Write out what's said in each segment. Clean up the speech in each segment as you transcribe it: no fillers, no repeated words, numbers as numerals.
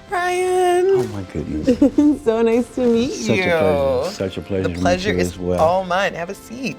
Ryan. Oh my goodness. So nice to meet Such you. a pleasure. Such a pleasure. The pleasure to meet you is as well. all mine. Have a seat.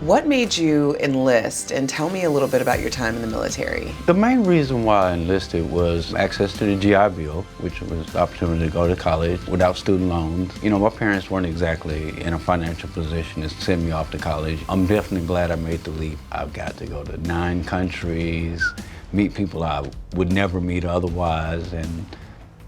What made you enlist? And tell me a little bit about your time in the military. The main reason why I enlisted was access to the GI Bill, which was the opportunity to go to college without student loans. You know, my parents weren't exactly in a financial position to send me off to college. I'm definitely glad I made the leap. I've got to go to 9 countries, meet people I would never meet otherwise, and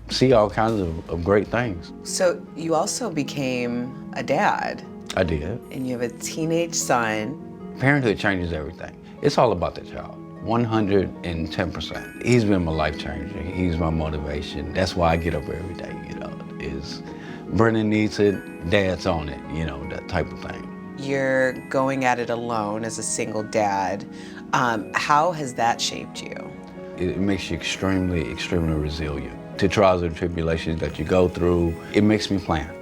see all kinds of great things. So you also became a dad. I did. And you have a teenage son. Parenthood changes everything. It's all about the child, 110%. He's been my life changer. He's my motivation. That's why I get up every day, you know, is Brennan needs it, Dad's on it, you know, that type of thing. You're going at it alone as a single dad. How has that shaped you? It makes you extremely, extremely resilient to trials and tribulations that you go through. It makes me plan.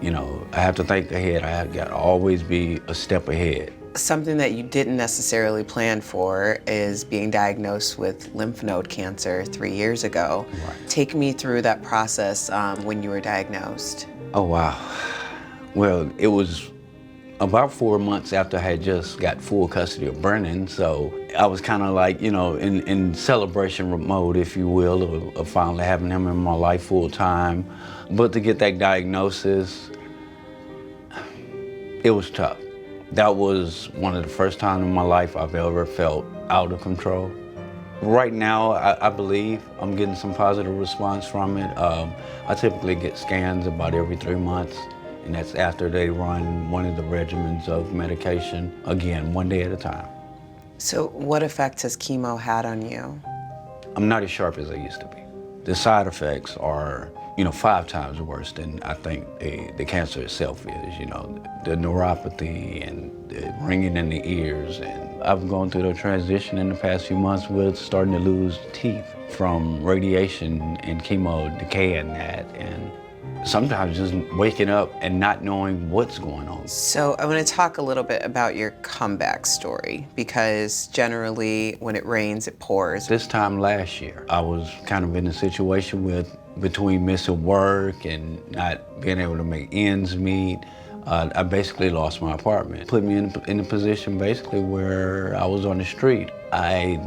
You know, I have to think ahead. I have got to always be a step ahead. Something that you didn't necessarily plan for is being diagnosed with lymph node cancer 3 years ago. Right. Take me through that process when you were diagnosed. Oh, wow. Well, it was about 4 months after I had just got full custody of Brennan, so I was kind of like, you know, in celebration mode, if you will, of finally having him in my life full time. But to get that diagnosis, it was tough. That was one of the first times in my life I've ever felt out of control. Right now, I believe I'm getting some positive response from it. I typically get scans about every 3 months, and that's after they run one of the regimens of medication, again, 1 day at a time. So what effect has chemo had on you? I'm not as sharp as I used to be. The side effects are, you know, 5 times worse than I think the cancer itself is, you know, the neuropathy and the ringing in the ears. And I've gone through the transition in the past few months with starting to lose teeth from radiation and chemo decaying that. And sometimes just waking up and not knowing what's going on. So I want to talk a little bit about your comeback story, because generally when it rains, it pours. This time last year, I was kind of in a situation between missing work and not being able to make ends meet. I basically lost my apartment. Put me in a position basically where I was on the street. I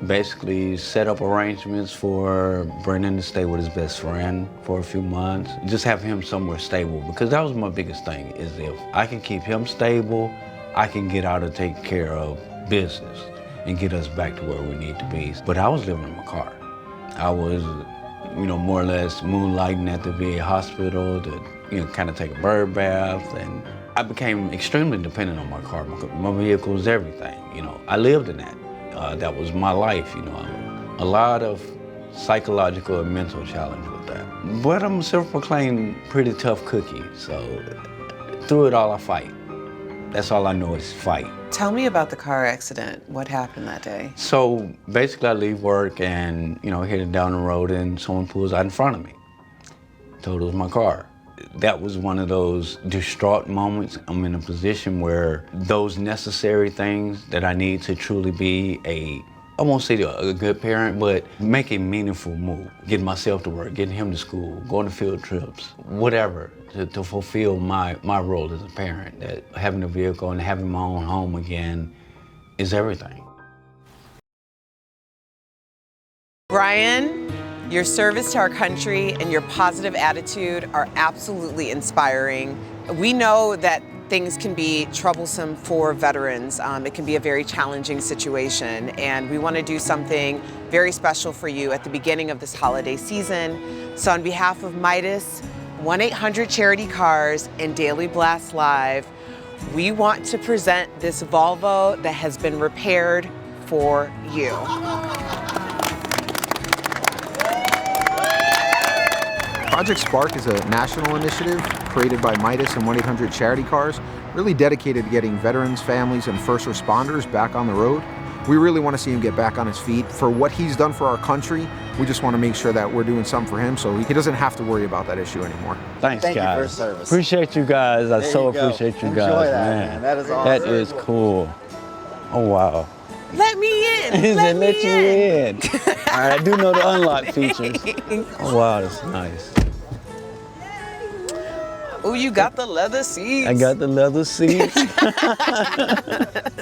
basically set up arrangements for Brennan to stay with his best friend for a few months. Just have him somewhere stable, because that was my biggest thing, is if I can keep him stable, I can get out and take care of business and get us back to where we need to be. But I was living in my car. I was, you know, more or less moonlighting at the VA hospital to, you know, kind of take a bird bath. And I became extremely dependent on my car. My vehicle was everything, you know. I lived in that. That was my life, you know. A lot of psychological and mental challenge with that. But I'm a self-proclaimed pretty tough cookie, so through it all I fight. That's all I know is fight. Tell me about the car accident. What happened that day? So basically I leave work and, you know, headed down the road and someone pulls out in front of me. Told it was my car. That was one of those distraught moments. I'm in a position where those necessary things that I need to truly be I won't say a good parent, but make a meaningful move. Getting myself to work, getting him to school, going to field trips, whatever, to fulfill my role as a parent. That having a vehicle and having my own home again is everything. Brian, your service to our country and your positive attitude are absolutely inspiring. We know that things can be troublesome for veterans. It can be a very challenging situation, and we want to do something very special for you at the beginning of this holiday season. So on behalf of MIDAS, 1-800 Charity Cars, and Daily Blast Live, we want to present this Volvo that has been repaired for you. Project Spark is a national initiative created by MIDAS and 1-800 Charity Cars, really dedicated to getting veterans, families, and first responders back on the road. We really want to see him get back on his feet. For what he's done for our country, we just want to make sure that we're doing something for him so he doesn't have to worry about that issue anymore. Thanks, Thank guys. you for your service. Appreciate you guys. I so appreciate you guys. Enjoy that, man. That is awesome. That is cool. Oh, wow. Let me in. He Let said, me let you in. I do know the unlock features. Oh, wow, that's nice. Oh, you got the leather seats. I got the leather seats.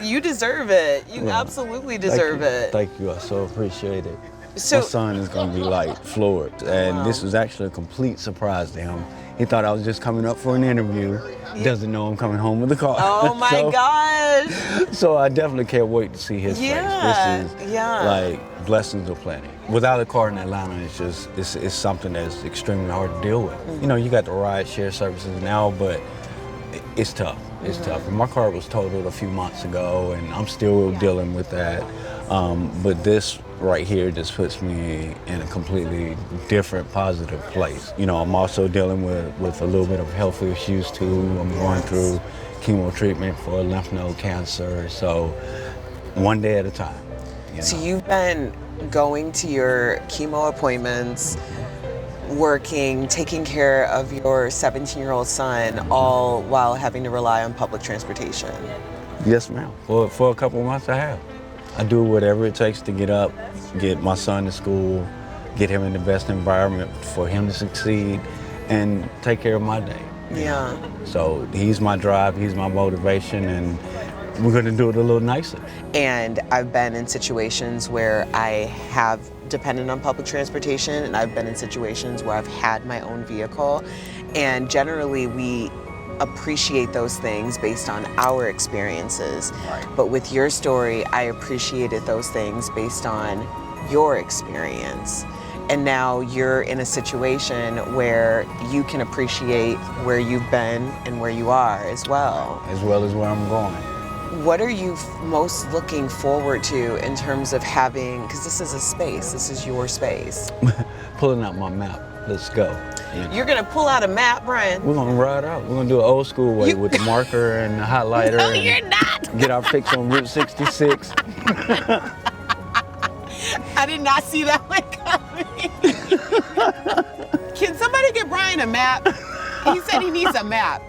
You deserve it. You absolutely deserve it. Thank you. I so appreciate it. So, my son is going to be like floored. And this was actually a complete surprise to him. He thought I was just coming up for an interview. Doesn't know I'm coming home with the car. oh my gosh. So I definitely can't wait to see his face. This is like blessings aplenty. Without a car in Atlanta, it's something that's extremely hard to deal with. You know, you got the ride share services now, but it's tough. It's tough. And my car was totaled a few months ago, and I'm still dealing with that. But this right here just puts me in a completely different, positive place. You know, I'm also dealing with a little bit of health issues too. I'm going through chemo treatment for lymph node cancer. So one day at a time. You know? So you've been going to your chemo appointments, working, taking care of your 17-year-old son, all while having to rely on public transportation. Yes, ma'am. For a couple of months I have. I do whatever it takes to get up, get my son to school, get him in the best environment for him to succeed, and take care of my day. Yeah. So he's my drive, he's my motivation, and we're gonna do it a little nicer. And I've been in situations where I have depended on public transportation, and I've been in situations where I've had my own vehicle, and generally we appreciate those things based on our experiences. Right. But with your story, I appreciated those things based on your experience. And now you're in a situation where you can appreciate where you've been and where you are as well. As well as where I'm going. What are you most looking forward to in terms of having, because this is a space, this is your space. Pulling out my map, let's go. You know. You're gonna pull out a map, Brian. We're gonna ride out. We're gonna do it old school way with the marker and the highlighter. No, and you're not. Get our fix on Route 66. I did not see that one coming. Can somebody get Brian a map? He said he needs a map.